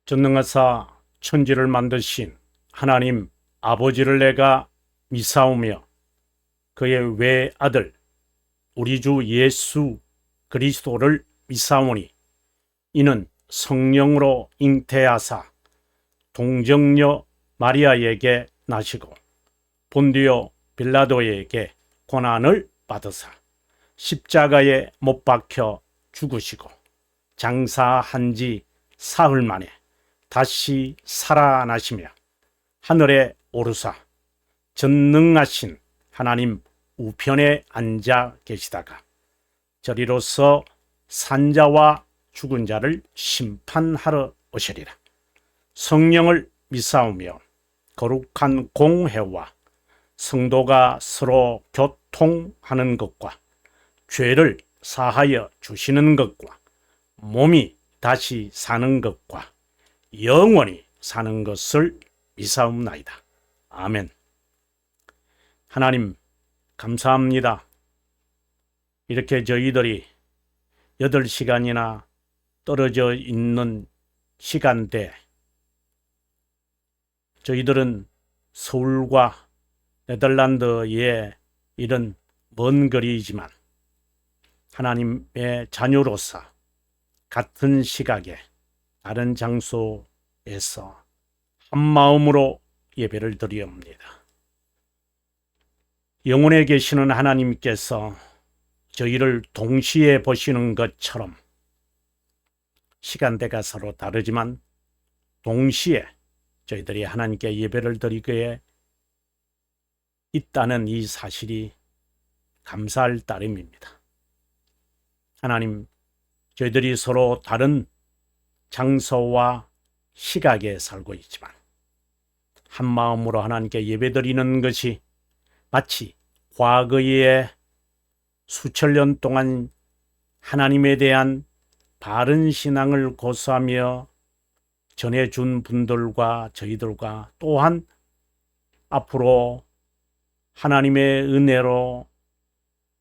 전능하사 천지를 만드신 하나님 아버지를 내가 믿사오며 그의 외아들 우리 주 예수 그리스도를 믿사오니 이는 성령으로 잉태하사 동정녀 마리아에게 나시고 본디오 빌라도에게 고난을 받으사 십자가에 못 박혀 죽으시고 장사한 지 사흘 만에 다시 살아나시며 하늘에 오르사 전능하신 하나님 우편에 앉아 계시다가 저리로서 산자와 죽은 자를 심판하러 오시리라. 성령을 믿사오며 거룩한 공회와 성도가 서로 교통하는 것과 죄를 사하여 주시는 것과 몸이 다시 사는 것과 영원히 사는 것을 믿사옵나이다. 아멘. 하나님 감사합니다. 이렇게 저희들이 8시간이나 떨어져 있는 시간대 저희들은 서울과 네덜란드의 이런 먼 거리이지만 하나님의 자녀로서 같은 시각에 다른 장소에서 한 마음으로 예배를 드리옵니다. 영원에 계시는 하나님께서 저희를 동시에 보시는 것처럼 시간대가 서로 다르지만 동시에 저희들이 하나님께 예배를 드리기에 있다는 이 사실이 감사할 따름입니다. 하나님, 저희들이 서로 다른 장소와 시각에 살고 있지만 한 마음으로 하나님께 예배드리는 것이 마치 과거에 수천 년 동안 하나님에 대한 바른 신앙을 고수하며 전해준 분들과 저희들과 또한 앞으로 하나님의 은혜로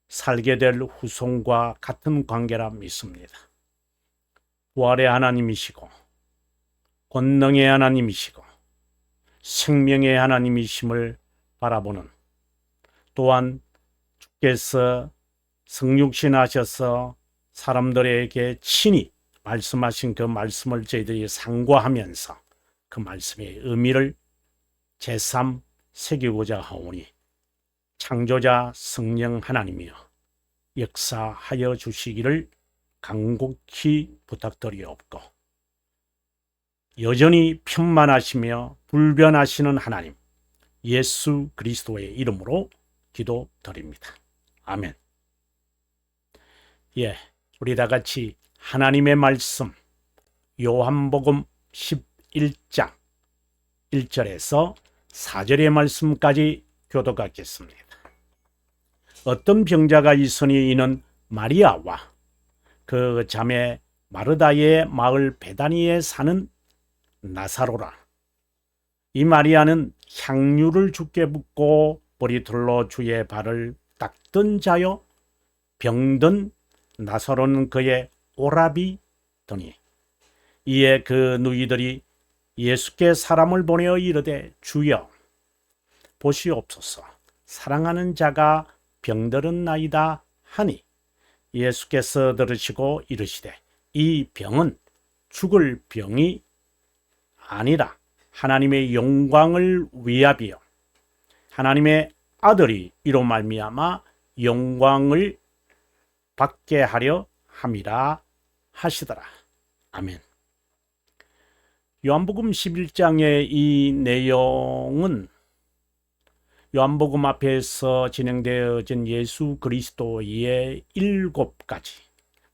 살게 될 후손과 같은 관계라 믿습니다. 부활의 하나님이시고 권능의 하나님이시고 생명의 하나님이심을 바라보는, 또한 주께서 성육신 하셔서 사람들에게 친히 말씀하신 그 말씀을 저희들이 상고하면서 그 말씀의 의미를 제삼 새기고자 하오니 창조자 성령 하나님이여 역사하여 주시기를 간곡히 부탁드리옵고, 여전히 편만하시며 불변하시는 하나님 예수 그리스도의 이름으로 기도드립니다. 아멘. 우리 다 같이 하나님의 말씀 요한복음 11장 1절에서 4절의 말씀까지 교독하겠습니다. 어떤 병자가 있으니 이는 마리아와 그 자매 마르다의 마을 베다니에 사는 나사로라. 이 마리아는 향유를 주께 붓고 머리털로 주의 발을 닦던 자요, 병든 나사로는 그의 오라비 더니. 이에 그 누이들이 예수께 사람을 보내어 이르되 주여 보시옵소서, 사랑하는 자가 병들었나이다 하니 예수께서 들으시고 이르시되 이 병은 죽을 병이 아니라 하나님의 영광을 위하여 하나님의 아들이 이로 말미암아 영광을 받게 하려 함이라 하시더라. 아멘. 요한복음 11장의 이 내용은 요한복음 앞에서 진행되어진 예수 그리스도의 7가지,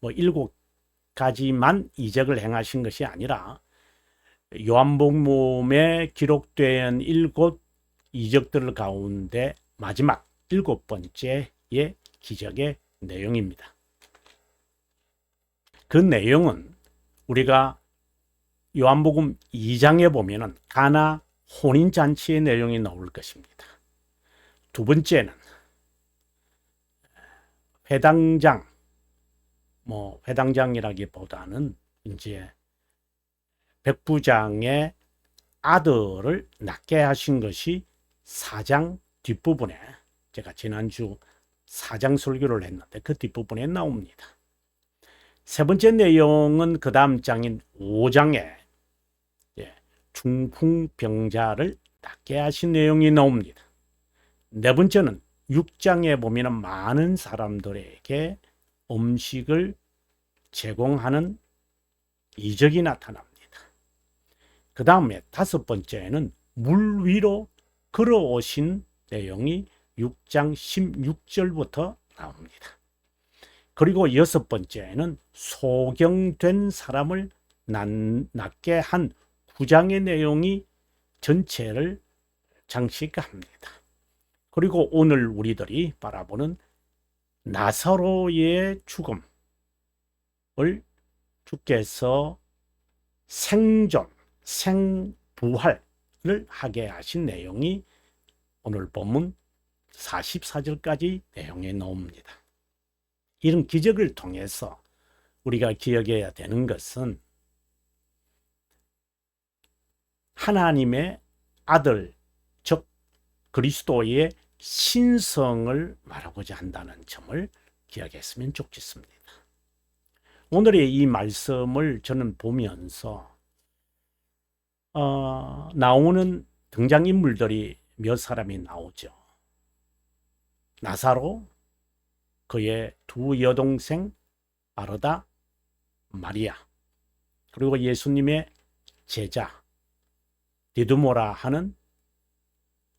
7가지만 이적을 행하신 것이 아니라 요한복음에 기록된 7 이적들 가운데 마지막 7번째의 기적의 내용입니다. 그 내용은 우리가 요한복음 2장에 보면은 가나 혼인잔치의 내용이 나올 것입니다. 두 번째는 회당장이라기보다는 이제 백부장의 아들을 낫게 하신 것이 4장 뒷부분에, 제가 지난주 4장 설교를 했는데 그 뒷부분에 나옵니다. 세 번째 내용은 그 다음 장인 5장에 중풍병자를 낫게 하신 내용이 나옵니다. 네 번째는 6장에 보면 많은 사람들에게 음식을 제공하는 이적이 나타납니다. 그 다음에 다섯 번째는 물 위로 걸어오신 내용이 6장 16절부터 나옵니다. 그리고 여섯 번째는 소경된 사람을 낫게 한 9장의 내용이 전체를 장식합니다. 그리고 오늘 우리들이 바라보는 나사로의 죽음을 주께서 생존, 생부활을 하게 하신 내용이 오늘 본문 44절까지 내용에 나옵니다. 이런 기적을 통해서 우리가 기억해야 되는 것은 하나님의 아들, 즉 그리스도의 신성을 말하고자 한다는 점을 기억했으면 좋겠습니다. 오늘의 이 말씀을 저는 보면서 나오는 등장인물들이 몇 사람이 나오죠. 나사로, 그의 두 여동생 마르다, 마리아, 그리고 예수님의 제자 디두모라 하는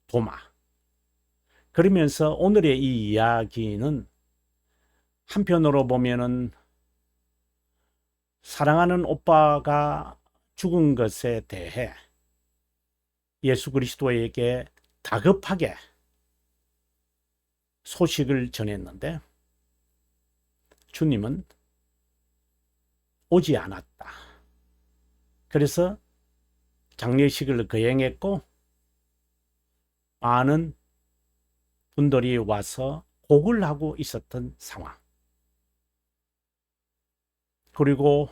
도마. 그러면서 오늘의 이 이야기는 한편으로 보면은 사랑하는 오빠가 죽은 것에 대해 예수 그리스도에게 다급하게 소식을 전했는데 주님은 오지 않았다. 그래서 장례식을 거행했고 많은 분들이 와서 곡을 하고 있었던 상황. 그리고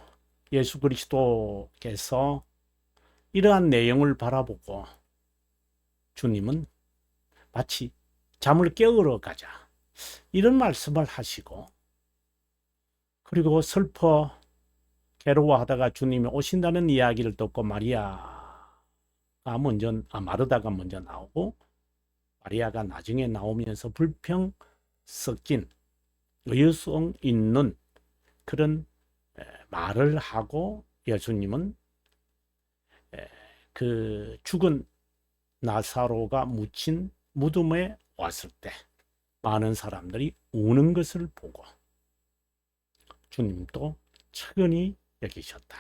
예수 그리스도께서 이러한 내용을 바라보고 주님은 마치 잠을 깨우러 가자 이런 말씀을 하시고, 그리고 슬퍼 괴로워하다가 주님이 오신다는 이야기를 듣고 마르다가 먼저 나오고 마리아가 나중에 나오면서 불평 섞인 의유성 있는 그런 말을 하고 예수님은 그 죽은 나사로가 묻힌 무덤에 왔을 때 많은 사람들이 우는 것을 보고 주님도 측은히 여기셨다.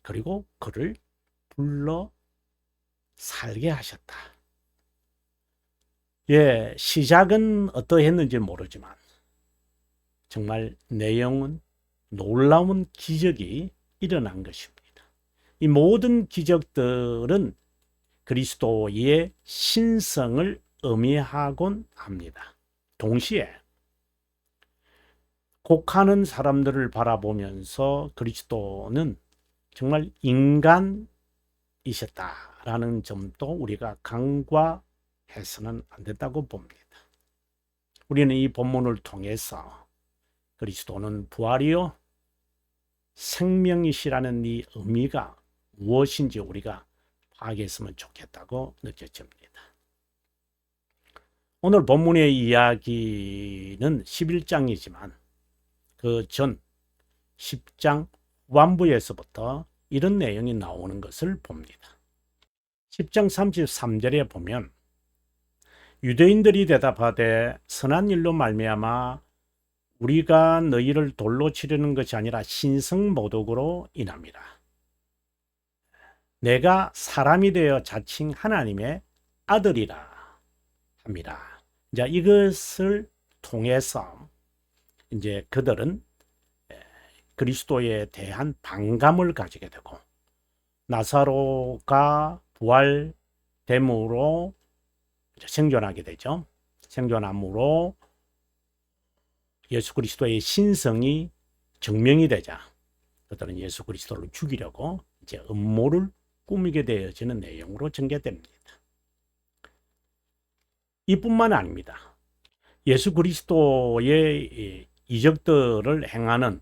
그리고 그를 불러 살게 하셨다. 시작은 어떠했는지 모르지만 정말 내용은 놀라운 기적이 일어난 것입니다. 이 모든 기적들은 그리스도의 신성을 의미하곤 합니다. 동시에 곡하는 사람들을 바라보면서 그리스도는 정말 인간이셨다라는 점도 우리가 간과해서는 안 된다고 봅니다. 우리는 이 본문을 통해서 그리스도는 부활이요 생명이시라는 이 의미가 무엇인지 우리가 파악했으면 좋겠다고 느껴집니다. 오늘 본문의 이야기는 11장이지만 그 전 10장 후반부에서부터 이런 내용이 나오는 것을 봅니다. 10장 33절에 보면 유대인들이 대답하되 선한 일로 말미암아 우리가 너희를 돌로 치려는 것이 아니라 신성모독으로 인함이라. 내가 사람이 되어 자칭 하나님의 아들이라 합니다. 이제 이것을 통해서 이제 그들은 그리스도에 대한 반감을 가지게 되고 나사로가 부활됨으로 생존하게 되죠. 생존함으로 예수 그리스도의 신성이 증명이 되자 그들은 예수 그리스도를 죽이려고 이제 음모를 꾸미게 되어지는 내용으로 전개됩니다. 이뿐만 아닙니다. 예수 그리스도의 이적들을 행하는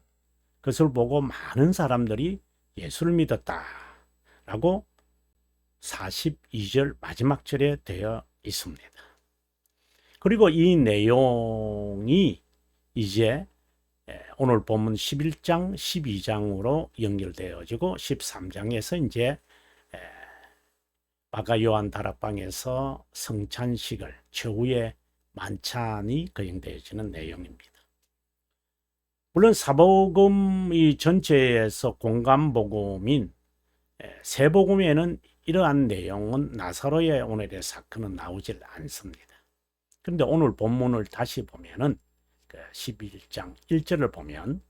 것을 보고 많은 사람들이 예수를 믿었다라고 42절 마지막 절에 되어 있습니다. 그리고 이 내용이 이제 오늘 본문 11장, 12장으로 연결되어지고 13장에서 이제 마가 요한 다락방에서 성찬식을 최후의 만찬이 거행되어지는 내용입니다. 물론 사복음 이 전체에서 공감복음인 세복음에는 이러한 내용은 나사로의 오늘의 사건은 나오질 않습니다. 그런데 오늘 본문을 다시 보면은 11장 1절을 보면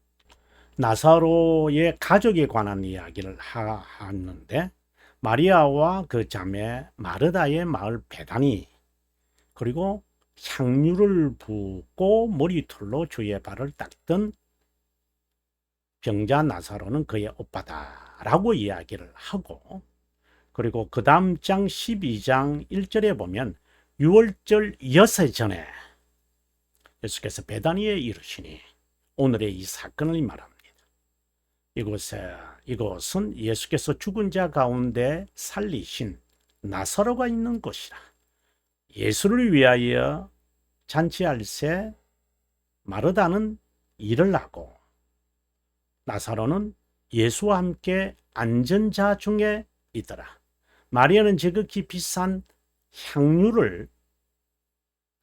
나사로의 가족에 관한 이야기를 하는데 마리아와 그 자매 마르다의 마을 베다니 그리고 향유를 붓고 머리털로 주의 발을 닦던 병자 나사로는 그의 오빠다라고 이야기를 하고 그리고 그 다음 장 12장 1절에 보면 6월절 여세 전에 예수께서 베다니에 이르시니 오늘의 이 사건을 말합니다. 이곳은 예수께서 죽은 자 가운데 살리신 나사로가 있는 곳이라. 예수를 위하여 잔치할새 마르다는 일을 하고 나사로는 예수와 함께 앉은 자 중에 있더라. 마리아는 지극히 비싼 향유를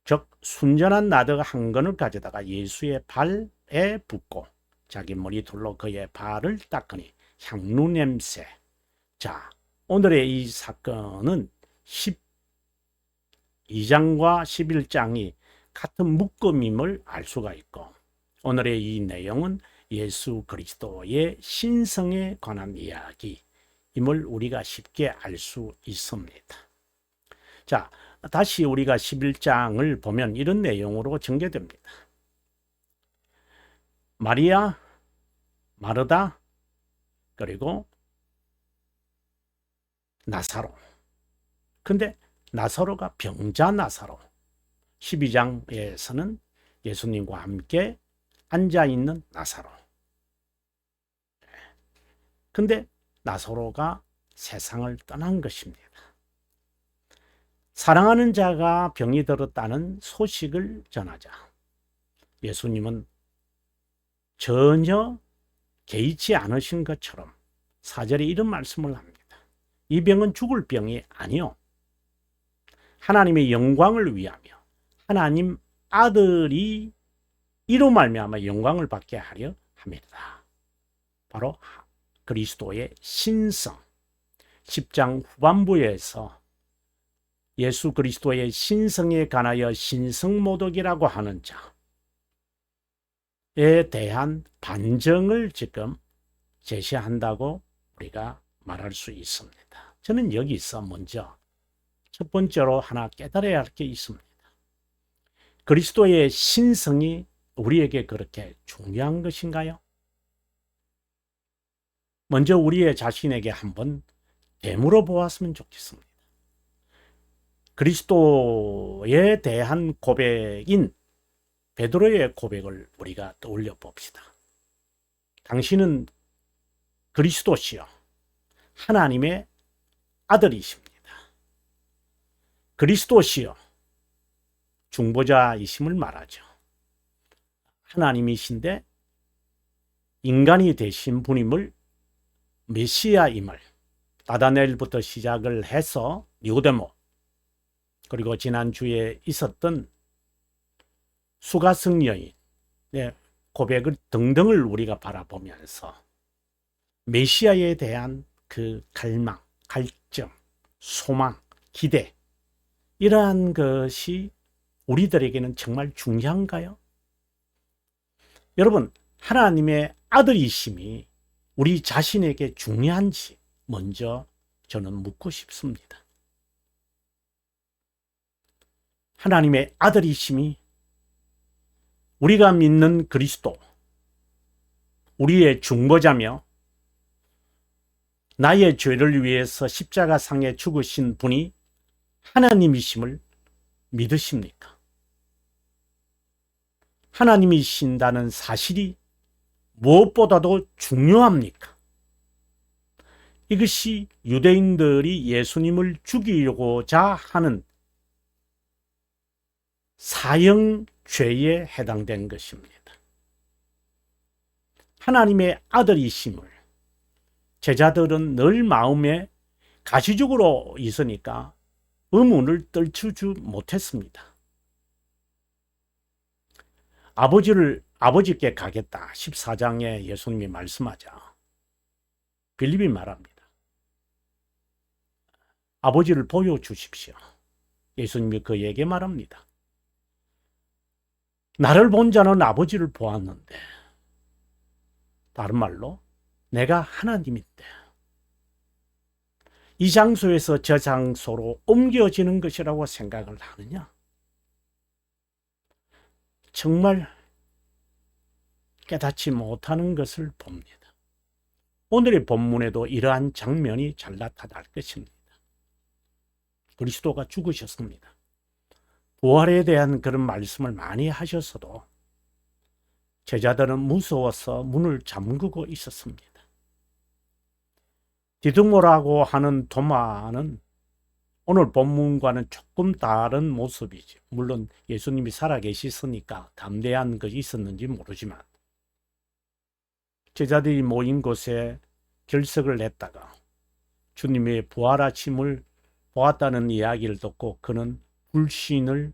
즉 순전한 나드 한 건을 가져다가 예수의 발에 붓고 자기 머리털로 그의 발을 닦으니 향유 냄새. 자, 오늘의 이 사건은 12장과 11장이 같은 묶음임을 알 수가 있고 오늘의 이 내용은 예수 그리스도의 신성에 관한 이야기임을 우리가 쉽게 알 수 있습니다. 자, 다시 우리가 11장을 보면 이런 내용으로 전개됩니다. 마리아, 마르다, 그리고 나사로. 근데 나사로가 병자 나사로. 12장에서는 예수님과 함께 앉아있는 나사로. 근데 나사로가 세상을 떠난 것입니다. 사랑하는 자가 병이 들었다는 소식을 전하자 예수님은 전혀 개의치 않으신 것처럼 4절에 이런 말씀을 합니다. 이 병은 죽을 병이 아니요 하나님의 영광을 위하며 하나님 아들이 이로 말미암아 영광을 받게 하려 함이다. 바로 그리스도의 신성. 10장 후반부에서 예수 그리스도의 신성에 관하여 신성모독이라고 하는 자에 대한 반정을 지금 제시한다고 우리가 말할 수 있습니다. 저는 여기서 먼저 첫 번째로 하나 깨달아야 할 게 있습니다. 그리스도의 신성이 우리에게 그렇게 중요한 것인가요? 먼저 우리의 자신에게 한번 되물어 보았으면 좋겠습니다. 그리스도에 대한 고백인 베드로의 고백을 우리가 떠올려 봅시다. 당신은 그리스도시요 하나님의 아들이십니다. 그리스도시요 중보자이심을 말하죠. 하나님이신데 인간이 되신 분임을 메시아임을 나다넬부터 시작을 해서 니고데모 그리고 지난주에 있었던 수가성 여인의 고백을 등등을 우리가 바라보면서 메시아에 대한 그 갈망, 갈증, 소망, 기대 이러한 것이 우리들에게는 정말 중요한가요? 여러분, 하나님의 아들이심이 우리 자신에게 중요한지 먼저 저는 묻고 싶습니다. 하나님의 아들이심이 우리가 믿는 그리스도, 우리의 중보자며 나의 죄를 위해서 십자가상에 죽으신 분이 하나님이심을 믿으십니까? 하나님이신다는 사실이 무엇보다도 중요합니까? 이것이 유대인들이 예수님을 죽이려고자 하는 사형죄에 해당된 것입니다. 하나님의 아들이심을 제자들은 늘 마음에 가시적으로 있으니까 의문을 떨쳐주 못했습니다. 아버지께 가겠다 14장에 예수님이 말씀하자 빌립이 말합니다. 아버지를 보여주십시오. 예수님이 그에게 말합니다. 나를 본 자는 아버지를 보았는데, 다른 말로 내가 하나님인데 이 장소에서 저 장소로 옮겨지는 것이라고 생각을 하느냐? 정말 깨닫지 못하는 것을 봅니다. 오늘의 본문에도 이러한 장면이 잘 나타날 것입니다. 그리스도가 죽으셨습니다. 부활에 대한 그런 말씀을 많이 하셨어도 제자들은 무서워서 문을 잠그고 있었습니다. 디두모라고 하는 도마는 오늘 본문과는 조금 다른 모습이죠. 물론 예수님이 살아계시으니까 담대한 것이 있었는지 모르지만 제자들이 모인 곳에 결석을 냈다가 주님의 부활하심을 보았다는 이야기를 듣고 그는 불신을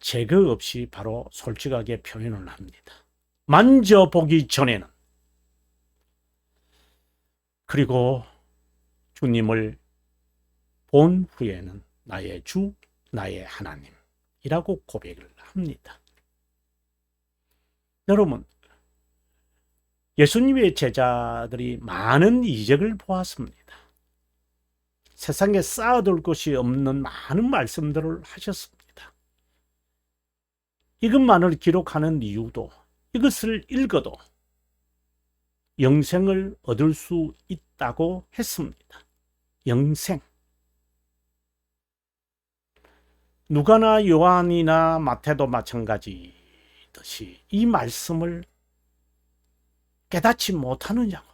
제거 없이 바로 솔직하게 표현을 합니다. 만져보기 전에는, 그리고 주님을 본 후에는 나의 주, 나의 하나님이라고 고백을 합니다. 여러분, 예수님의 제자들이 많은 이적을 보았습니다. 세상에 쌓아둘 것이 없는 많은 말씀들을 하셨습니다. 이것만을 기록하는 이유도 이것을 읽어도 영생을 얻을 수 있다고 했습니다. 영생. 누가나 요한이나 마태도 마찬가지듯이 이 말씀을 깨닫지 못하느냐고.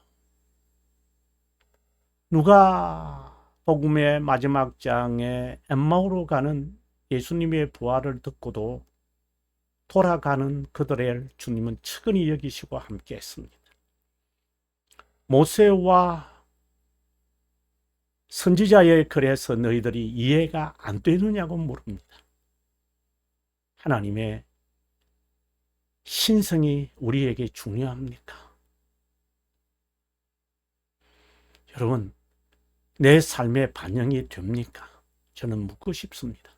누가복음의 마지막 장에 엠마오로 가는 예수님의 부활을 듣고도 돌아가는 그들을 주님은 측은히 여기시고 함께 했습니다. 모세와 선지자의 글에서 너희들이 이해가 안 되느냐고 물습니다. 하나님의 신성이 우리에게 중요합니까? 여러분, 내 삶에 반영이 됩니까? 저는 묻고 싶습니다.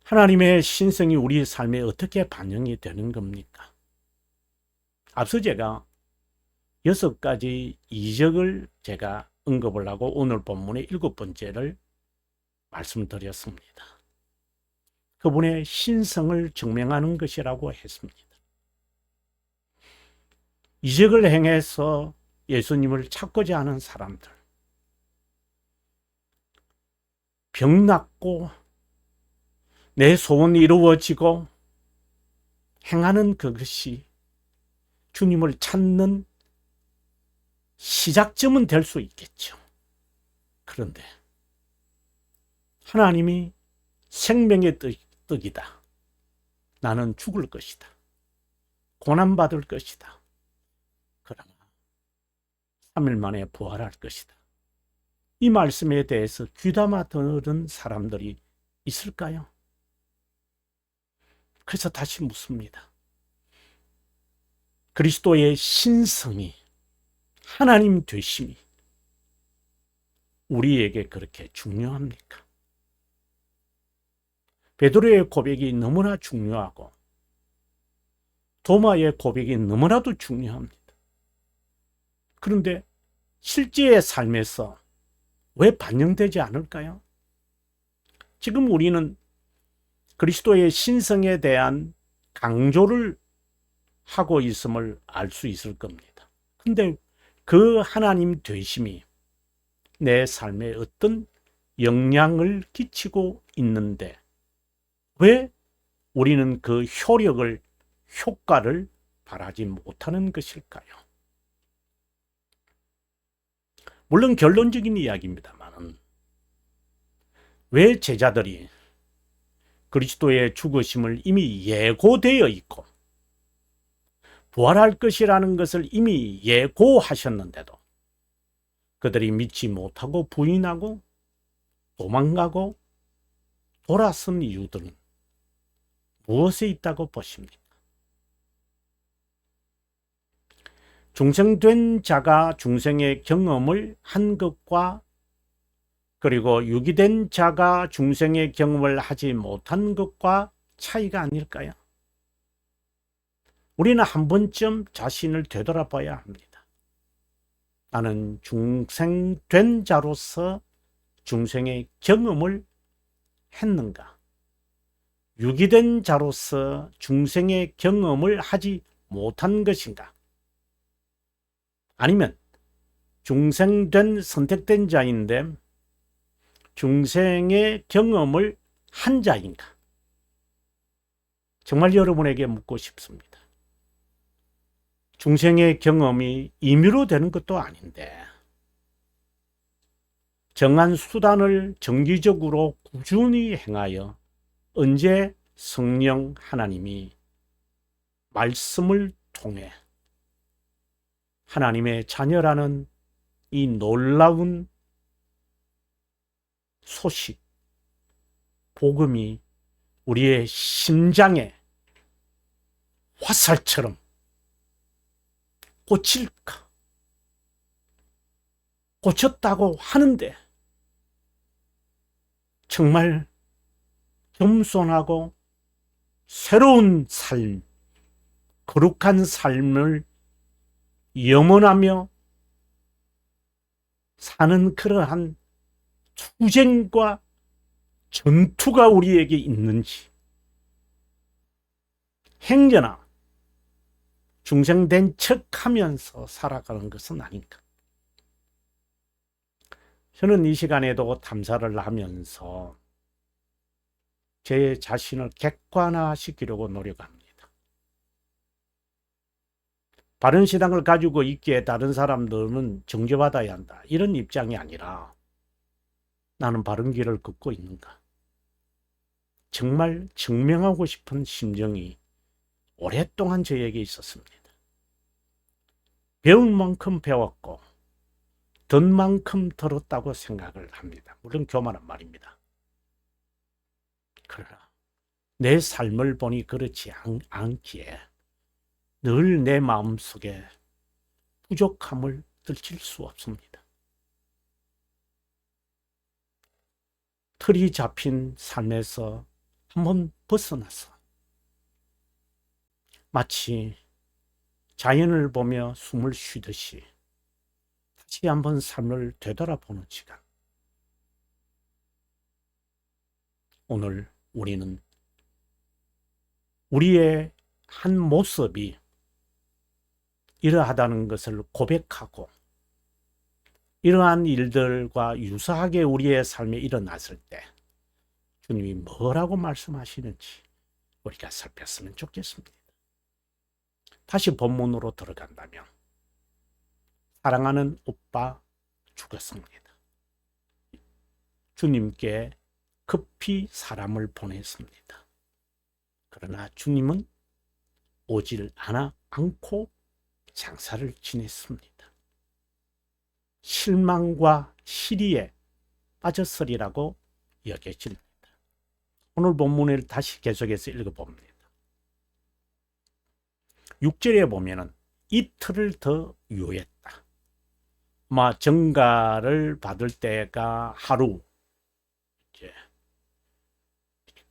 하나님의 신성이 우리 삶에 어떻게 반영이 되는 겁니까? 앞서 제가 6가지 이적을 제가 언급을 하고 오늘 본문의 7번째를 말씀드렸습니다. 그분의 신성을 증명하는 것이라고 했습니다. 이적을 행해서 예수님을 찾고자 하는 사람들, 병 낫고 내 소원이 이루어지고 행하는 그것이 주님을 찾는 시작점은 될 수 있겠죠. 그런데 하나님이 생명의 떡이다. 나는 죽을 것이다. 고난받을 것이다. 그러나 3일 만에 부활할 것이다. 이 말씀에 대해서 귀담아 들은 사람들이 있을까요? 그래서 다시 묻습니다. 그리스도의 신성이, 하나님 되심이 우리에게 그렇게 중요합니까? 베드로의 고백이 너무나 중요하고 도마의 고백이 너무나도 중요합니다. 그런데 실제의 삶에서 왜 반영되지 않을까요? 지금 우리는 그리스도의 신성에 대한 강조를 하고 있음을 알 수 있을 겁니다. 근데 그 하나님 되심이 내 삶에 어떤 영향을 끼치고 있는데 왜 우리는 그 효과를 바라지 못하는 것일까요? 물론 결론적인 이야기입니다만 왜 제자들이 그리스도의 죽으심을 이미 예고되어 있고 부활할 것이라는 것을 이미 예고하셨는데도 그들이 믿지 못하고 부인하고 도망가고 돌아선 이유들은 무엇에 있다고 보십니까? 중생된 자가 중생의 경험을 한 것과 그리고 유기된 자가 중생의 경험을 하지 못한 것과 차이가 아닐까요? 우리는 한 번쯤 자신을 되돌아봐야 합니다. 나는 중생된 자로서 중생의 경험을 했는가? 유기된 자로서 중생의 경험을 하지 못한 것인가? 아니면 중생된 선택된 자인데 중생의 경험을 한 자인가? 정말 여러분에게 묻고 싶습니다. 중생의 경험이 임의로 되는 것도 아닌데 정한 수단을 정기적으로 꾸준히 행하여 언제 성령 하나님이 말씀을 통해 하나님의 자녀라는 이 놀라운 소식, 복음이 우리의 심장에 화살처럼 꽂힐까? 꽂혔다고 하는데 정말 겸손하고 새로운 삶, 거룩한 삶을 염원하며 사는 그러한 투쟁과 전투가 우리에게 있는지, 행여나 중생된 척하면서 살아가는 것은 아닌가. 저는 이 시간에도 탐사를 하면서 제 자신을 객관화시키려고 노력합니다. 바른 신앙을 가지고 있기에 다른 사람들은 정죄받아야 한다, 이런 입장이 아니라 나는 바른 길을 걷고 있는가, 정말 증명하고 싶은 심정이 오랫동안 저에게 있었습니다. 배울 만큼 배웠고 든 만큼 들었다고 생각을 합니다. 물론 교만한 말입니다. 그러나 내 삶을 보니 그렇지 않기에 늘 내 마음속에 부족함을 들킬 수 없습니다. 틀이 잡힌 삶에서 한번 벗어나서 마치 자연을 보며 숨을 쉬듯이 다시 한번 삶을 되돌아보는 시간. 오늘 우리는 우리의 한 모습이 이러하다는 것을 고백하고 이러한 일들과 유사하게 우리의 삶에 일어났을 때 주님이 뭐라고 말씀하시는지 우리가 살폈으면 좋겠습니다. 다시 본문으로 들어간다면 사랑하는 오빠 죽었습니다. 주님께 급히 사람을 보냈습니다. 그러나 주님은 오질 않고 장사를 지냈습니다. 실망과 시리에 빠졌으리라고 여겨집니다. 오늘 본문을 다시 계속해서 읽어봅니다. 6절에 보면은 이틀을 더 유했다. 아마 정가를 받을 때가 하루 이제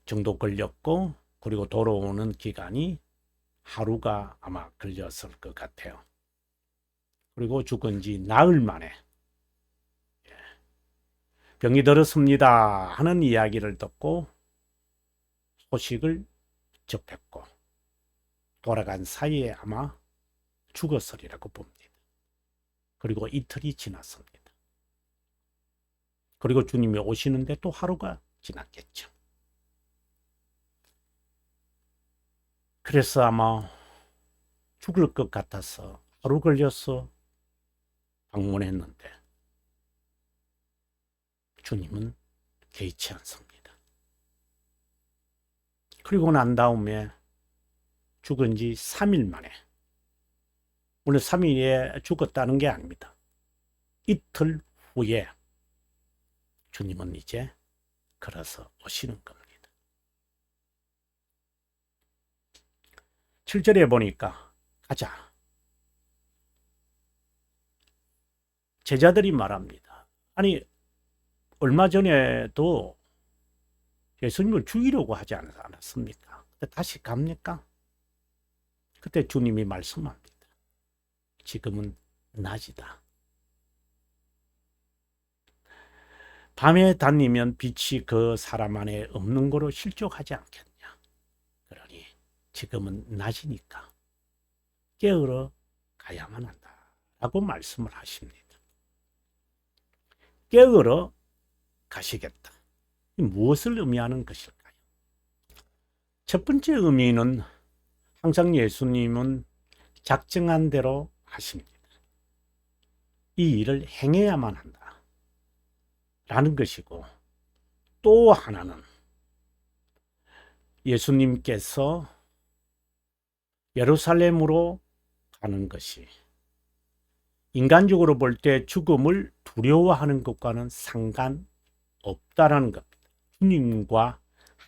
정도 걸렸고, 그리고 돌아오는 기간이 하루가 아마 걸렸을 것 같아요. 그리고 죽은 지 나흘 만에 병이 들었습니다 하는 이야기를 듣고 소식을 접했고, 돌아간 사이에 아마 죽었으리라고 봅니다. 그리고 이틀이 지났습니다. 그리고 주님이 오시는데 또 하루가 지났겠죠. 그래서 아마 죽을 것 같아서 하루 걸려서 방문했는데 주님은 개의치 않습니다. 그리고 난 다음에 죽은 지 3일 만에, 물론 3일에 죽었다는 게 아닙니다. 이틀 후에 주님은 이제 걸어서 오시는 겁니다. 7절에 보니까 가자. 제자들이 말합니다. 아니, 얼마 전에도 예수님을 죽이려고 하지 않았습니까? 다시 갑니까? 그때 주님이 말씀합니다. 지금은 낮이다. 밤에 다니면 빛이 그 사람 안에 없는 거로 실족하지 않겠냐. 그러니 지금은 낮이니까 깨우러 가야만 한다. 라고 말씀을 하십니다. 깨우러 가시겠다. 무엇을 의미하는 것일까요? 첫 번째 의미는 항상 예수님은 작정한 대로 하십니다. 이 일을 행해야만 한다. 라는 것이고, 또 하나는 예수님께서 예루살렘으로 가는 것이 인간적으로 볼 때 죽음을 두려워하는 것과는 상관없다라는 겁니다. 주님과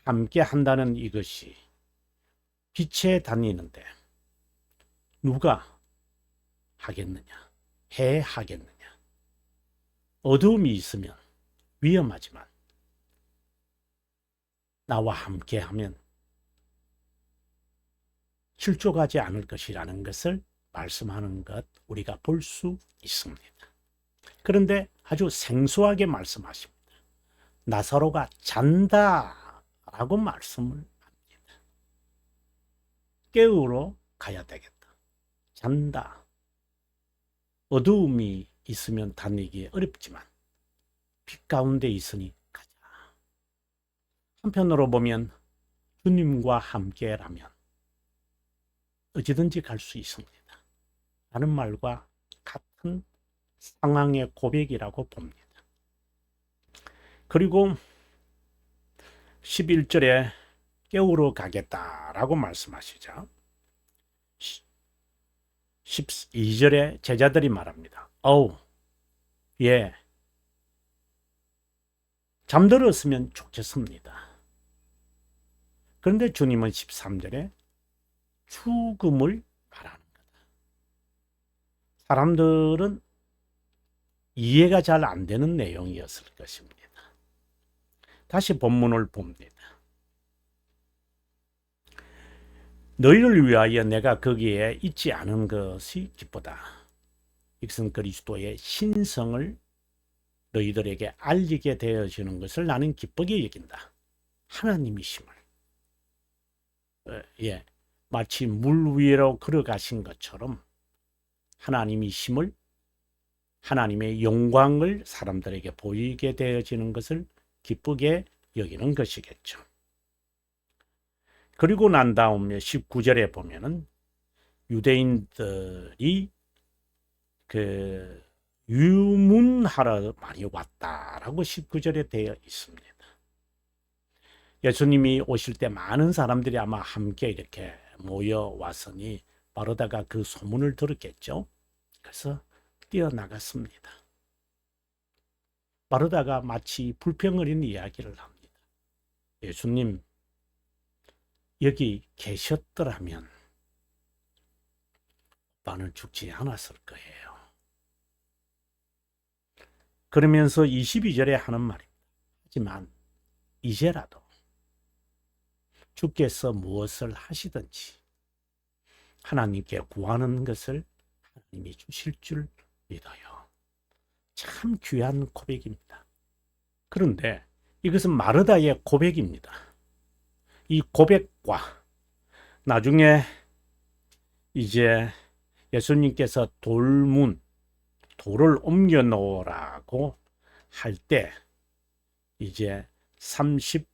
함께 한다는 이것이 빛에 다니는데 누가 하겠느냐? 해 하겠느냐? 어두움이 있으면 위험하지만 나와 함께 하면 실족하지 않을 것이라는 것을 말씀하는 것 우리가 볼 수 있습니다. 그런데 아주 생소하게 말씀하십니다. 나사로가 잔다 라고 말씀을 합니다. 깨우러 가야 되겠다. 잔다. 어두움이 있으면 다니기 어렵지만 빛 가운데 있으니 가자. 한편으로 보면 주님과 함께라면 어디든지 갈 수 있습니다. 라는 말과 같은 상황의 고백이라고 봅니다. 그리고 11절에 깨우러 가겠다라고 말씀하시죠. 12절에 제자들이 말합니다. 예, 잠들었으면 좋겠습니다. 그런데 주님은 13절에 죽음을 말하는 거다. 사람들은 이해가 잘 안 되는 내용이었을 것입니다. 다시 본문을 봅니다. 너희를 위하여 내가 거기에 있지 않은 것이 기쁘다. 이것은 그리스도의 신성을 너희들에게 알리게 되어지는 것을 나는 기쁘게 여긴다. 하나님이심을. 마치 물 위로 걸어가신 것처럼 하나님이심을, 하나님의 영광을 사람들에게 보이게 되어지는 것을 기쁘게 여기는 것이겠죠. 그리고 난 다음에 19절에 보면은 유대인들이 유문하러 많이 왔다라고 19절에 되어 있습니다. 예수님이 오실 때 많은 사람들이 아마 함께 이렇게 모여왔으니 바로다가 그 소문을 들었겠죠. 그래서 뛰어나갔습니다. 바로다가 마치 불평어린 이야기를 합니다. 예수님, 여기 계셨더라면 오빠는 죽지 않았을 거예요. 그러면서 22절에 하는 말입니다. 하지만 이제라도 주께서 무엇을 하시든지 하나님께 구하는 것을 하나님이 주실 줄 믿어요. 참 귀한 고백입니다. 그런데 이것은 마르다의 고백입니다. 이 고백과 나중에 이제 예수님께서 돌을 옮겨 놓으라고 할 때 이제 39절에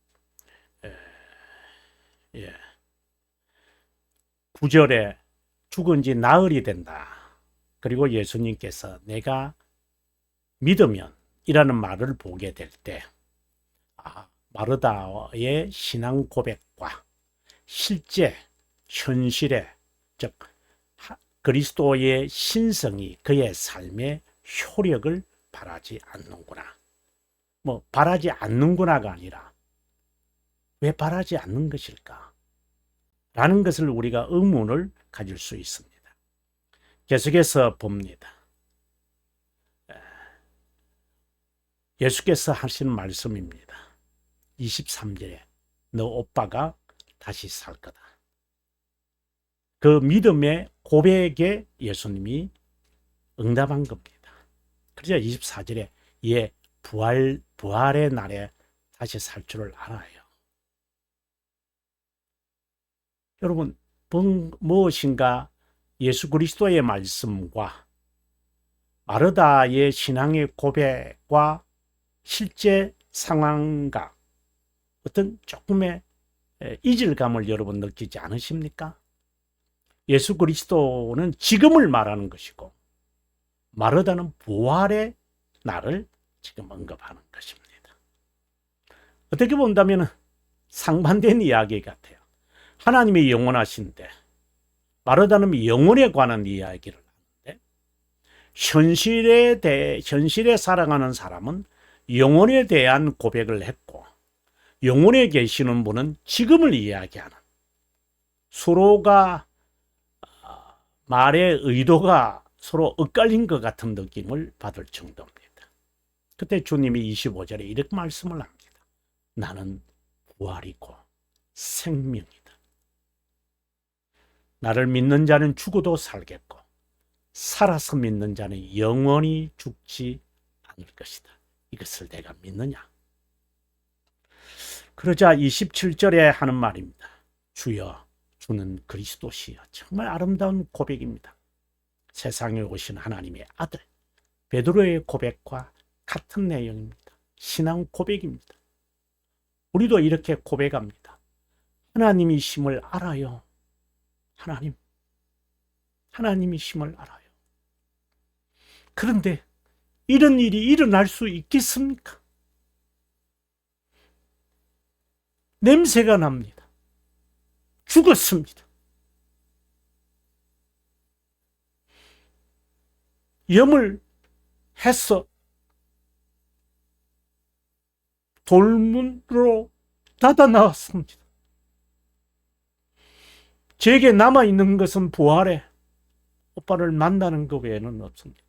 죽은 지 나흘이 된다. 그리고 예수님께서 내가 믿으면 이라는 말을 보게 될 때 마르다의 신앙 고백과 실제 현실의 즉 그리스도의 신성이 그의 삶의 효력을 발하지 않는구나. 발하지 않는구나가 아니라 왜 발하지 않는 것일까? 라는 것을 우리가 의문을 가질 수 있습니다. 계속해서 봅니다. 예수께서 하시는 말씀입니다. 23절에 너 오빠가 다시 살 거다. 그 믿음의 고백에 예수님이 응답한 겁니다. 그래서 24절에 부활의 날에 다시 살 줄을 알아요. 여러분, 무엇인가 예수 그리스도의 말씀과 마르다의 신앙의 고백과 실제 상황과 어떤 조금의 이질감을 여러분 느끼지 않으십니까? 예수 그리스도는 지금을 말하는 것이고 마르다는 부활의 날을 지금 언급하는 것입니다. 어떻게 본다면 상반된 이야기 같아요. 하나님이 영원하신데 마르다는 영혼에 관한 이야기를 하는데 현실에 살아가는 사람은 영혼에 대한 고백을 했고 영혼에 계시는 분은 지금을 이야기하는 서로가 말의 의도가 서로 엇갈린 것 같은 느낌을 받을 정도입니다. 그때 주님이 25절에 이렇게 말씀을 합니다. 나는 부활이고 생명이다. 나를 믿는 자는 죽어도 살겠고 살아서 믿는 자는 영원히 죽지 않을 것이다. 이것을 내가 믿느냐? 그러자 27절에 하는 말입니다. 주여 주는 그리스도시여. 정말 아름다운 고백입니다. 세상에 오신 하나님의 아들 베드로의 고백과 같은 내용입니다. 신앙 고백입니다. 우리도 이렇게 고백합니다. 하나님이심을 알아요. 하나님이심을 알아요. 그런데 이런 일이 일어날 수 있겠습니까? 냄새가 납니다. 죽었습니다. 염을 해서 돌문으로 닫아 나왔습니다. 제게 남아있는 것은 부활에 오빠를 만나는 것 외에는 없습니다.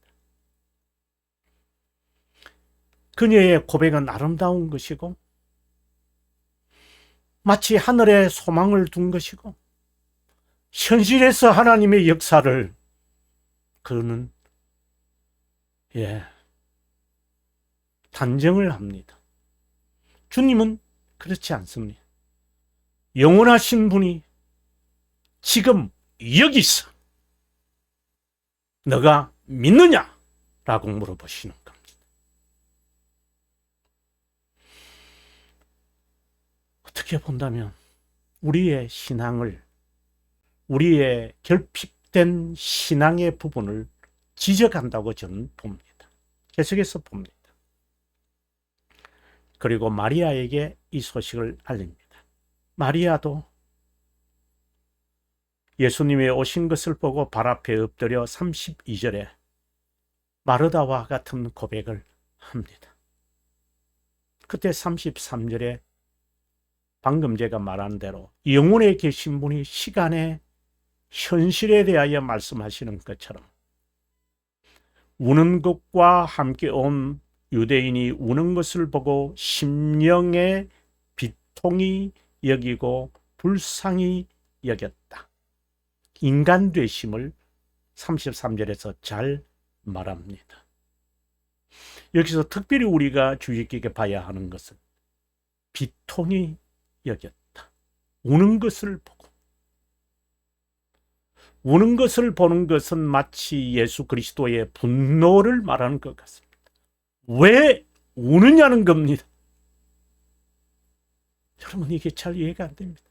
그녀의 고백은 아름다운 것이고 마치 하늘에 소망을 둔 것이고 현실에서 하나님의 역사를 그는 단정을 합니다. 주님은 그렇지 않습니다. 영원하신 분이 지금 여기서 너가 믿느냐? 라고 물어보시는 겁니다. 어떻게 본다면 우리의 신앙을, 우리의 결핍된 신앙의 부분을 지적한다고 저는 봅니다. 계속해서 봅니다. 그리고 마리아에게 이 소식을 알립니다. 마리아도 예수님이 오신 것을 보고 발 앞에 엎드려 32절에 마르다와 같은 고백을 합니다. 그때 33절에 방금 제가 말한 대로 영혼에 계신 분이 시간의 현실에 대하여 말씀하시는 것처럼 우는 것과 함께 온 유대인이 우는 것을 보고 심령의 비통이 여기고 불쌍히 여겼다. 인간 되심을 33절에서 잘 말합니다. 여기서 특별히 우리가 주의 깊게 봐야 하는 것은 비통이 여겼다. 우는 것을 보고 우는 것을 보는 것은 마치 예수 그리스도의 분노를 말하는 것 같습니다. 왜 우느냐는 겁니다. 여러분, 이게 잘 이해가 안 됩니다.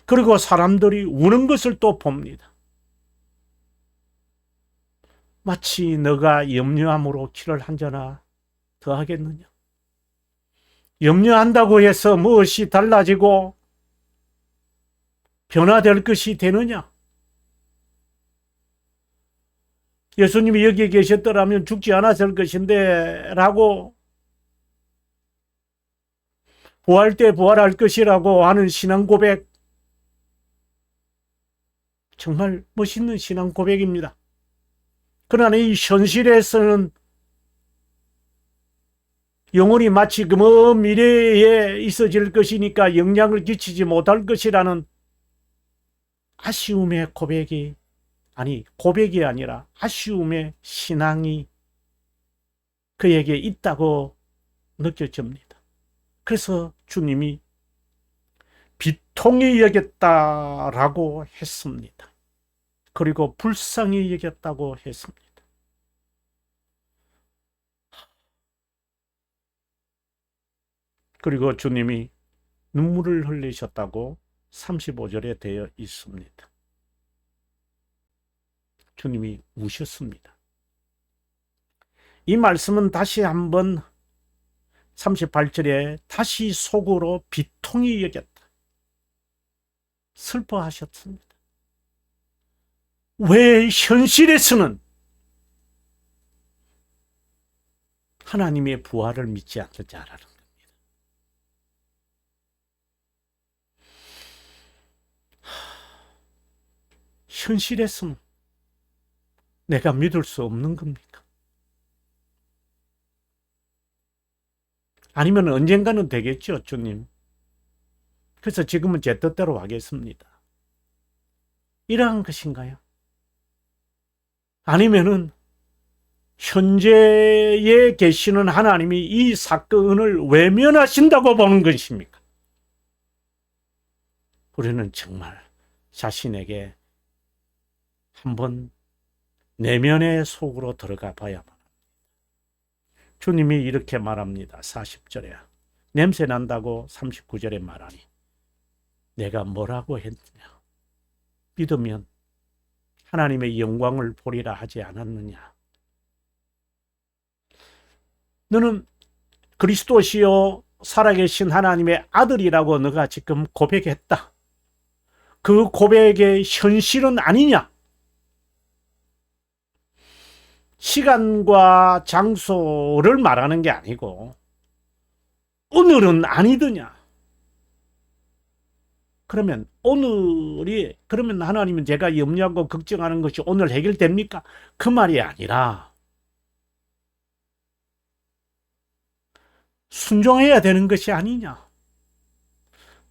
그리고 사람들이 우는 것을 또 봅니다. 마치 너가 염려함으로 키를 한 잔나 더 하겠느냐? 염려한다고 해서 무엇이 달라지고 변화될 것이 되느냐? 예수님이 여기에 계셨더라면 죽지 않았을 것인데 라고, 부활 때 부활할 것이라고 하는 신앙 고백, 정말 멋있는 신앙 고백입니다. 그러나 이 현실에서는 영혼이 마치 그 먼 미래에 있어질 것이니까 영향을 끼치지 못할 것이라는 아쉬움의 고백이 아니라 아쉬움의 신앙이 그에게 있다고 느껴집니다. 그래서 주님이 비통히 여겼다라고 했습니다. 그리고 불쌍히 여겼다고 했습니다. 그리고 주님이 눈물을 흘리셨다고 35절에 되어 있습니다. 주님이 우셨습니다. 이 말씀은 다시 한번 38절에 다시 속으로 비통히 여겼다, 슬퍼하셨습니다. 왜 현실에서는 하나님의 부활을 믿지 않느냐라는 겁니다. 현실에서는 내가 믿을 수 없는 겁니까? 아니면 언젠가는 되겠죠, 주님. 그래서 지금은 제 뜻대로 하겠습니다. 이러한 것인가요? 아니면은 현재에 계시는 하나님이 이 사건을 외면하신다고 보는 것입니까? 우리는 정말 자신에게 한번 내면의 속으로 들어가 봐야만 합니다. 주님이 이렇게 말합니다. 40절에 냄새 난다고 39절에 말하니 내가 뭐라고 했느냐? 믿으면 하나님의 영광을 보리라 하지 않았느냐? 너는 그리스도시요 살아계신 하나님의 아들이라고 너가 지금 고백했다. 그 고백의 현실은 아니냐? 시간과 장소를 말하는 게 아니고 오늘은 아니더냐? 그러면 그러면 하나님은 제가 염려하고 걱정하는 것이 오늘 해결됩니까? 그 말이 아니라 순종해야 되는 것이 아니냐?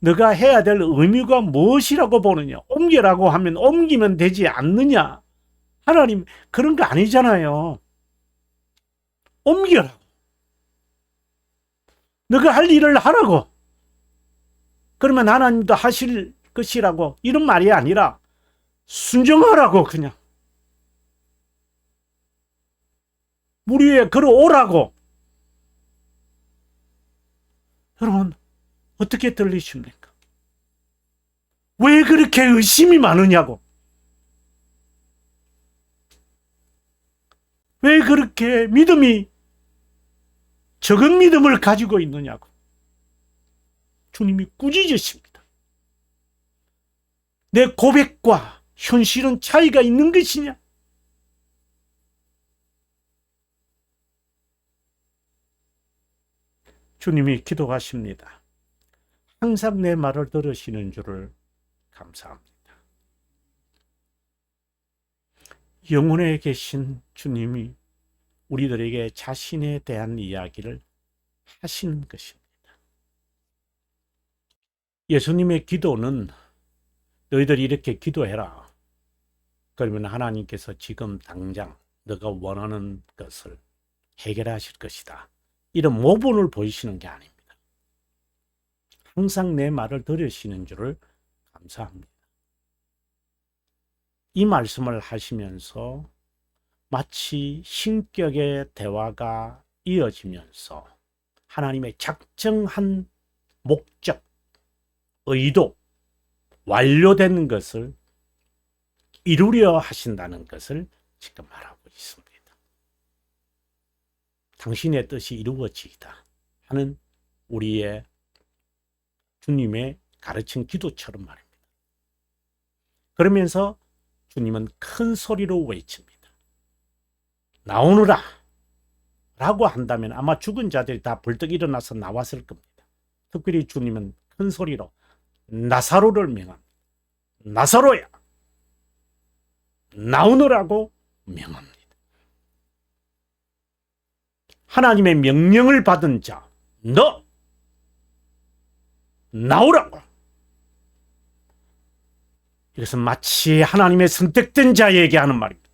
너가 해야 될 의무가 무엇이라고 보느냐? 옮기라고 하면 옮기면 되지 않느냐? 하나님 그런 거 아니잖아요. 옮겨라. 너가 할 일을 하라고. 그러면 하나님도 하실 것이라고, 이런 말이 아니라 순종하라고, 그냥 물 위에 걸어오라고. 여러분 어떻게 들리십니까? 왜 그렇게 의심이 많으냐고. 왜 그렇게 적은 믿음을 가지고 있느냐고. 주님이 꾸짖으십니다. 내 고백과 현실은 차이가 있는 것이냐? 주님이 기도하십니다. 항상 내 말을 들으시는 줄을 감사합니다. 영혼에 계신 주님이 우리들에게 자신에 대한 이야기를 하시는 것입니다. 예수님의 기도는 너희들이 이렇게 기도해라. 그러면 하나님께서 지금 당장 너가 원하는 것을 해결하실 것이다. 이런 모본을 보이시는 게 아닙니다. 항상 내 말을 들으시는 줄을 감사합니다. 이 말씀을 하시면서 마치 신격의 대화가 이어지면서 하나님의 작정한 목적, 의도, 완료된 것을 이루려 하신다는 것을 지금 말하고 있습니다. 당신의 뜻이 이루어지이다 하는 우리의 주님의 가르친 기도처럼 말입니다. 그러면서 주님은 큰 소리로 외칩니다. 나오너라 라고 한다면 아마 죽은 자들이 다 벌떡 일어나서 나왔을 겁니다. 특별히 주님은 큰 소리로 나사로를 명합니다. 나사로야 나오너라고 명합니다. 하나님의 명령을 받은 자, 너 나오라고. 이것은 마치 하나님의 선택된 자에게 하는 말입니다.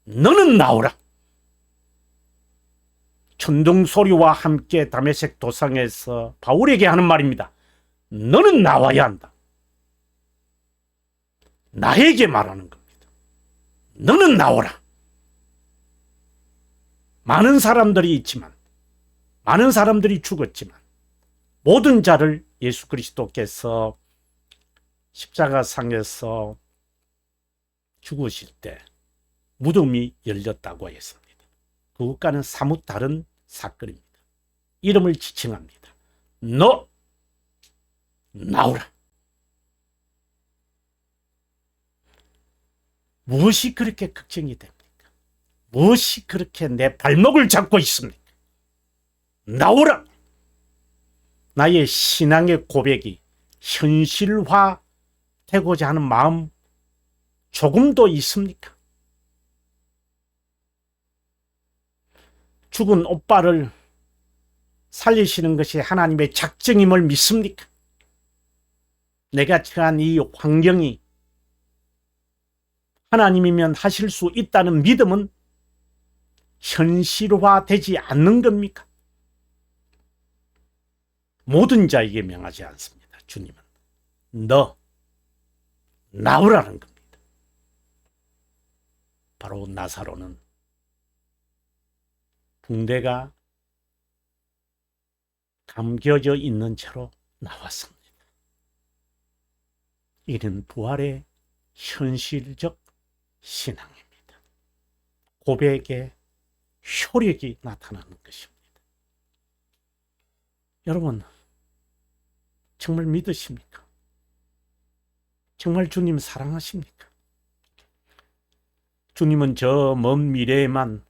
너는 나오라. 천둥 소리와 함께 다메섹 도상에서 바울에게 하는 말입니다. 너는 나와야 한다. 나에게 말하는 겁니다. 너는 나오라. 많은 사람들이 있지만, 많은 사람들이 죽었지만, 모든 자를 예수 그리스도께서 십자가상에서 죽으실 때 무덤이 열렸다고 했습니다. 그것과는 사뭇 다른 사건입니다. 이름을 지칭합니다. 너 나오라. 무엇이 그렇게 걱정이 됩니까? 무엇이 그렇게 내 발목을 잡고 있습니까? 나오라. 나의 신앙의 고백이 현실화 되고자 하는 마음 조금도 있습니까? 죽은 오빠를 살리시는 것이 하나님의 작정임을 믿습니까? 내가 처한 이 환경이 하나님이면 하실 수 있다는 믿음은 현실화되지 않는 겁니까? 모든 자에게 명하지 않습니다. 주님은 너 나오라는 겁니다. 바로 나사로는 붕대가 감겨져 있는 채로 나왔습니다. 이는 부활의 현실적 신앙입니다. 고백의 효력이 나타나는 것입니다. 여러분, 정말 믿으십니까? 정말 주님 사랑하십니까? 주님은 저 먼 미래에만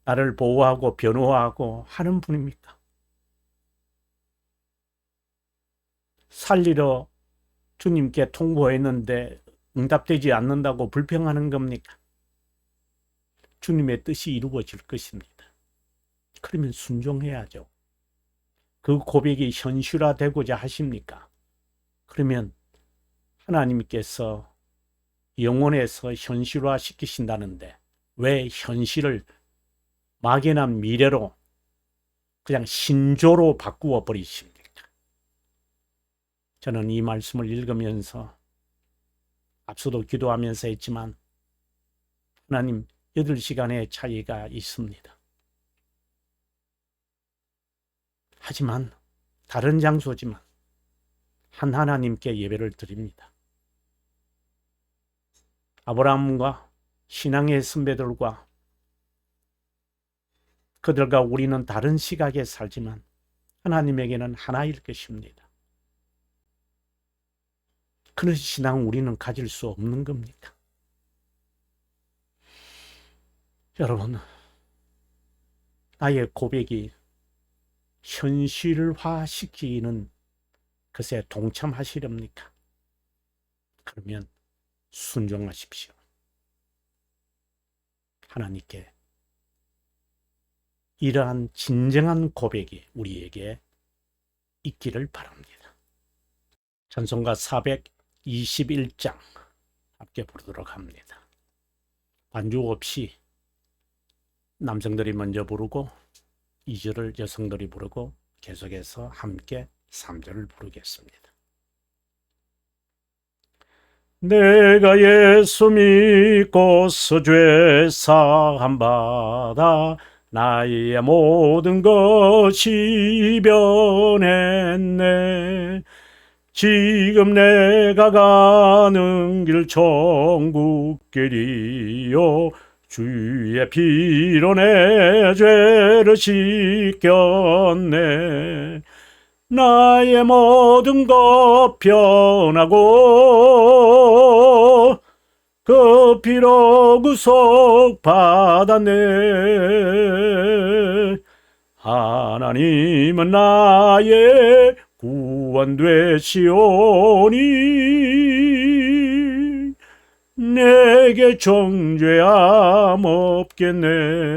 나를 보호하고 변호하고 하는 분입니까? 살리러 주님께 통보했는데 응답되지 않는다고 불평하는 겁니까? 주님의 뜻이 이루어질 것입니다. 그러면 순종해야죠. 그 고백이 현실화되고자 하십니까? 그러면 하나님께서 영원에서 현실화 시키신다는데 왜 현실을 막연한 미래로 그냥 신조로 바꾸어 버리십니까? 저는 이 말씀을 읽으면서 앞서도 기도하면서 했지만 하나님 8시간의 차이가 있습니다. 하지만 다른 장소지만 한 하나님께 예배를 드립니다. 아브라함과 신앙의 선배들과 그들과 우리는 다른 시각에 살지만 하나님에게는 하나일 것입니다. 그런 신앙 우리는 가질 수 없는 겁니까? 여러분, 나의 고백이 현실화시키는 것에 동참하시렵니까? 그러면 순종하십시오. 하나님께 이러한 진정한 고백이 우리에게 있기를 바랍니다. 찬송가 421장 함께 부르도록 합니다. 반주 없이 남성들이 먼저 부르고 2절을 여성들이 부르고 계속해서 함께 3절을 부르겠습니다. 내가 예수 믿고서 죄 사함 받아 나의 모든 것이 변했네. 지금 내가 가는 길 천국길이요 주의 피로 내 죄를 씻겼네. 나의 모든 것 변하고 그 피로 구속 받았네. 하나님은 나의 구원 되시오니 내게 정죄함 없겠네.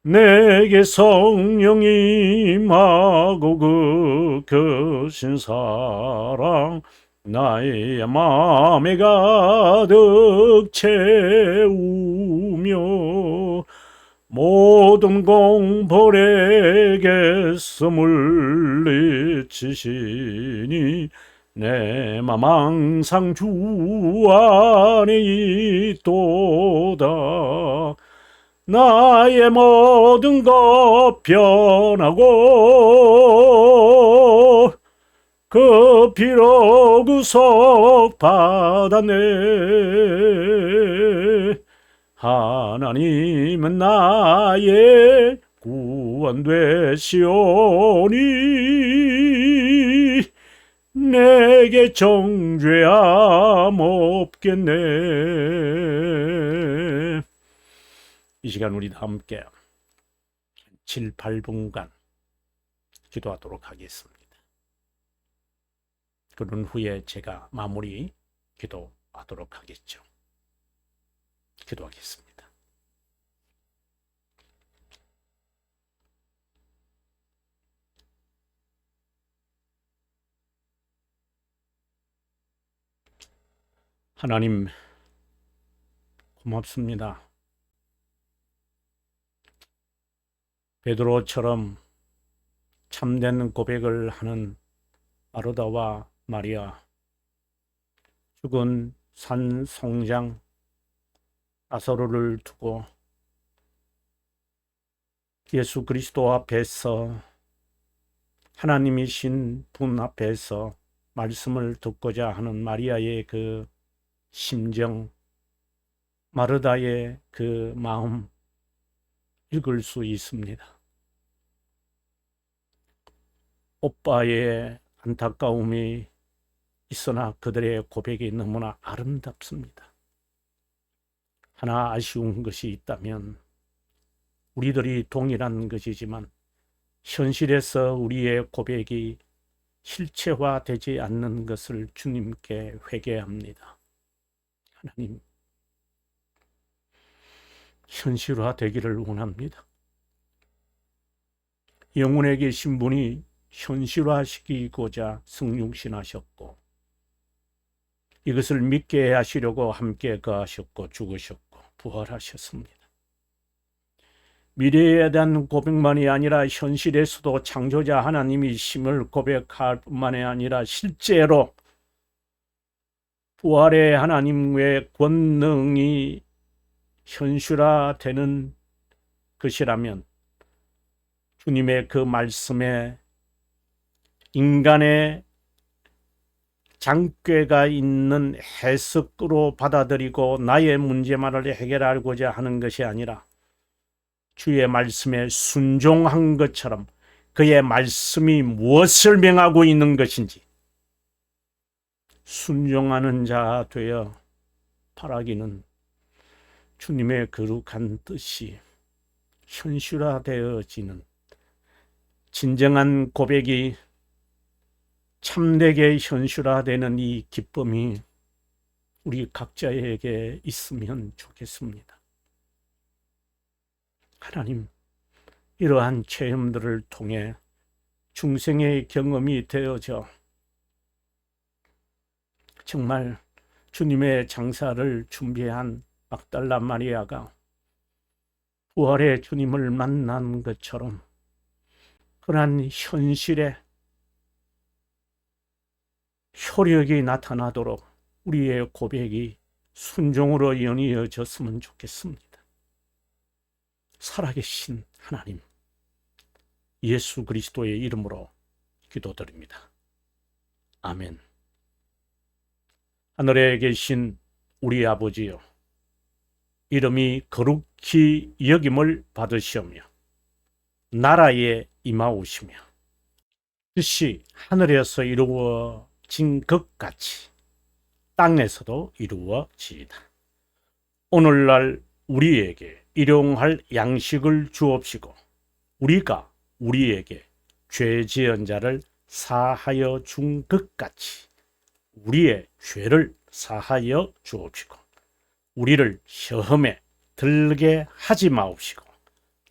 내게 성령이 임하고 그 크신 사랑 나의 마음에 가득 채우며 모든 공벌에게서 물리치시니 내 맘 항상 주 안에 있도다. 나의 모든 것 변하고 그 피로 구속 받았네. 하나님은 나의 구원 되시오니 내게 정죄함 없겠네. 이 시간 우리 함께 7, 8분간 기도하도록 하겠습니다. 그런 후에 제가 마무리 기도하도록 하겠죠. 기도하겠습니다. 하나님 고맙습니다. 베드로처럼 참된 고백을 하는 마르다와 마리아, 죽은 산 송장 라사로를 두고 예수 그리스도 앞에서 하나님이신 분 앞에서 말씀을 듣고자 하는 마리아의 그 심정, 마르다의 그 마음 읽을 수 있습니다. 오빠의 안타까움이 있으나 그들의 고백이 너무나 아름답습니다. 하나 아쉬운 것이 있다면 우리들이 동일한 것이지만 현실에서 우리의 고백이 실체화되지 않는 것을 주님께 회개합니다. 하나님, 현실화되기를 원합니다. 영혼에 계신 분이 현실화시키고자 성육신하셨고 이것을 믿게 하시려고 함께 거하셨고 죽으셨고 부활하셨습니다. 미래에 대한 고백만이 아니라 현실에서도 창조자 하나님이 심을 고백할 뿐만이 아니라 실제로 부활의 하나님의 권능이 현실화되는 것이라면 주님의 그 말씀에 인간의 장꾀가 있는 해석으로 받아들이고 나의 문제만을 해결하고자 하는 것이 아니라 주의 말씀에 순종한 것처럼 그의 말씀이 무엇을 명하고 있는 것인지 순종하는 자 되어 바라기는 주님의 거룩한 뜻이 현실화되어지는 진정한 고백이 참되게 현실화되는 이 기쁨이 우리 각자에게 있으면 좋겠습니다. 하나님, 이러한 체험들을 통해 중생의 경험이 되어져 정말 주님의 장사를 준비한 막달라 마리아가 부활의 주님을 만난 것처럼 그러한 현실의 효력이 나타나도록 우리의 고백이 순종으로 연이어졌으면 좋겠습니다. 살아계신 하나님, 예수 그리스도의 이름으로 기도드립니다. 아멘. 하늘에 계신 우리 아버지여, 이름이 거룩히 여김을 받으시오며 나라에 임하오시며 뜻이 하늘에서 이루어진 것 같이 땅에서도 이루어지이다. 오늘날 우리에게 일용할 양식을 주옵시고 우리가 우리에게 죄 지은 자를 사하여 준 것 같이 우리의 죄를 사하여 주옵시고 우리를 시험에 들게 하지 마옵시고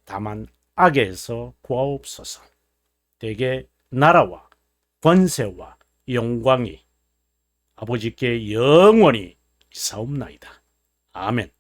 다만 악에서 구하옵소서. 대개 나라와 권세와 영광이 아버지께 영원히 있사옵나이다. 아멘.